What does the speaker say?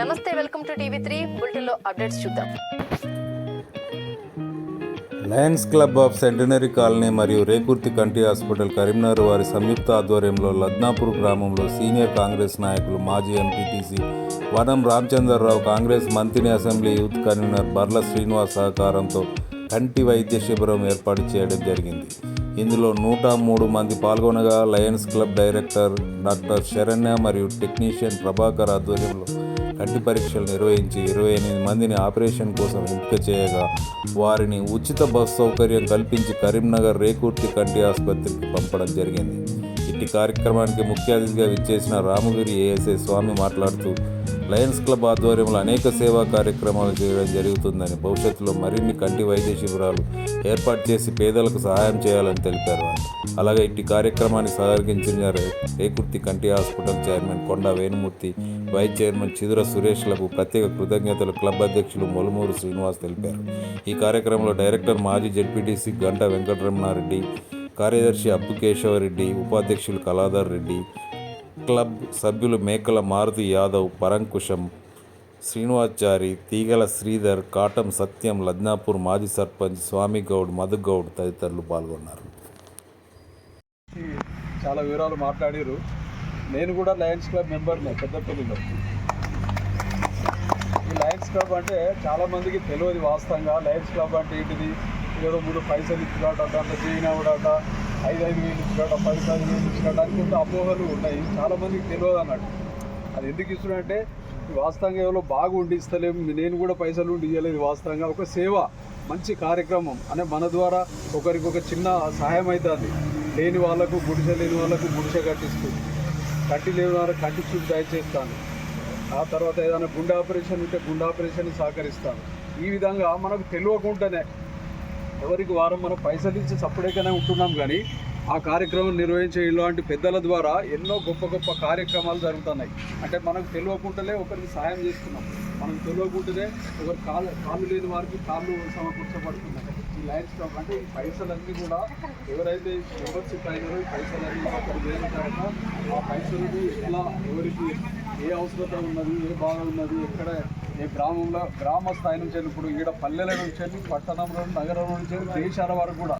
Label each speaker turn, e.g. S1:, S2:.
S1: నమస్తే, welcome to టీవీ3 బులెటిన్లో updates చూద్దాం.
S2: Lions club of centenary colony మరియు రేకుర్తి కంటి హాస్పిటల్ కరీంనగర్ వారి సంయుక్త ఆధ్వర్యంలో లద్నాపూర్ గ్రామంలో సీనియర్ కాంగ్రెస్ నాయకులు మాజీ ఎంపీటీసీ వనం రామచంద్రరావు, కాంగ్రెస్ మంత్రి assembly youth convener Barla Srinivas సహకారంతో కంటి వైద్య శిబిరం ఏర్పాటు చేయడం జరిగింది. ఇందులో 103 మంది పాల్గొనగా Lions club director doctor Saranya మరియు టెక్నీషియన్ ప్రభాకర్ ఆధ్వర్యంలో కంటి పరీక్షలు నిర్వహించి 28 మందిని ఆపరేషన్ కోసం ఎంపిక చేయగా వారిని ఉచిత బస్సు సౌకర్యం కల్పించి కరీంనగర్ రేకుర్తి కంటి ఆసుపత్రికి పంపడం జరిగింది. ఇట్టి కార్యక్రమానికి ముఖ్య అతిథిగా విచ్చేసిన రామగిరి ఏఎస్ఐ స్వామి మాట్లాడుతూ లయన్స్ క్లబ్ ఆధ్వర్యంలో అనేక సేవా కార్యక్రమాలు చేయడం జరుగుతుందని, భవిష్యత్తులో మరిన్ని కంటి వైద్య శిబిరాలు ఏర్పాటు చేసి పేదలకు సహాయం చేయాలని తెలిపారు. అలాగే ఇట్టి కార్యక్రమాన్ని సహకరించిన రేకుర్తి కంటి హాస్పిటల్ చైర్మన్ కొండా వేణుమూర్తి, వైస్ చైర్మన్ చిదుర సురేష్లకు ప్రత్యేక కృతజ్ఞతలు క్లబ్ అధ్యక్షులు మొలమూరు శ్రీనివాస్ తెలిపారు. ఈ కార్యక్రమంలో డైరెక్టర్ మాజీ జెడ్పీటీసీ గంట వెంకటరమణారెడ్డి, కార్యదర్శి అప్పు కేశవరెడ్డి, ఉపాధ్యక్షులు కళాధర్ రెడ్డి, క్లబ్ సభ్యులు మేకల మారుతి యాదవ్, పరంకుశం శ్రీనివాచారి, తీగల శ్రీధర్, కాటం సత్యం, లద్నాపూర్ మాజీ సర్పంచ్ స్వామిగౌడ్, మధుగౌడ్ తదితరులు పాల్గొన్నారు.
S3: చాలా వివరాలు మాట్లాడారు. నేను కూడా లయన్స్ క్లబ్ మెంబర్నే పెద్దపల్లిలో. ఈ లయన్స్ క్లబ్ అంటే చాలామందికి తెలియదు. వాస్తవంగా లయన్స్ క్లబ్ అంటే ఏంటిది, ఏదో 3 పైసలు ఇచ్చినట్టు, దాంట్లో చేయన కూడా 5,000 ఇచ్చినట్టు, 10,000 ఇచ్చినట్టు అని కొంత అపోహలు ఉన్నాయి. చాలామందికి తెలియదు అన్నట్టు. అది ఎందుకు ఇస్తున్నాడంటే వాస్తవంగా ఎవరో బాగుండి ఇస్తలేము, నేను కూడా పైసలు ఉండి ఇవ్వలేదు. వాస్తవంగా ఒక సేవ, మంచి కార్యక్రమం అనే మన ద్వారా ఒకరికి ఒక చిన్న సహాయం అవుతుంది. లేని వాళ్ళకు గుడిసె, లేని వాళ్ళకు గుడిసె కట్టిస్తుంది, కంటి లేని వాళ్ళకి కంటి చూపు దయచేస్తాను. ఆ తర్వాత ఏదైనా గుండె ఆపరేషన్ ఉంటే గుండె ఆపరేషన్ సహకరిస్తాను. ఈ విధంగా మనకు తెలియకుండానే ఎవరికి వారం మనం పైసలు ఇచ్చి సప్పుడేకనే ఉంటున్నాం. కానీ ఆ కార్యక్రమం నిర్వహించే ఇలాంటి పెద్దల ద్వారా ఎన్నో గొప్ప గొప్ప కార్యక్రమాలు జరుగుతున్నాయి. అంటే మనకు తెలియకుండానే ఒకరికి సాయం చేస్తున్నాం, మనకు తెలియకుండానే ఒకరి కాళ్ళు లేని వారికి కాళ్ళు సమకూర్చబడుతున్నాయి. ఈ లయన్స్ క్లబ్ అంటే ఈ పైసలన్నీ కూడా ఎవరైతే మెంబర్షిప్ అయినారో ఈ పైసలన్నీ అక్కడ వేరుతారో ఆ పైసలు ఎట్లా ఎవరికి ఏ అవసరత ఉన్నది, ఏ బాధ ఉన్నది, ఎక్కడ ఏ గ్రామంలో గ్రామ స్థాయి నుంచి ఇప్పుడు ఈడ పల్లెల నుంచి పట్టణంలో నగరం నుంచి దేశాల వరకు కూడా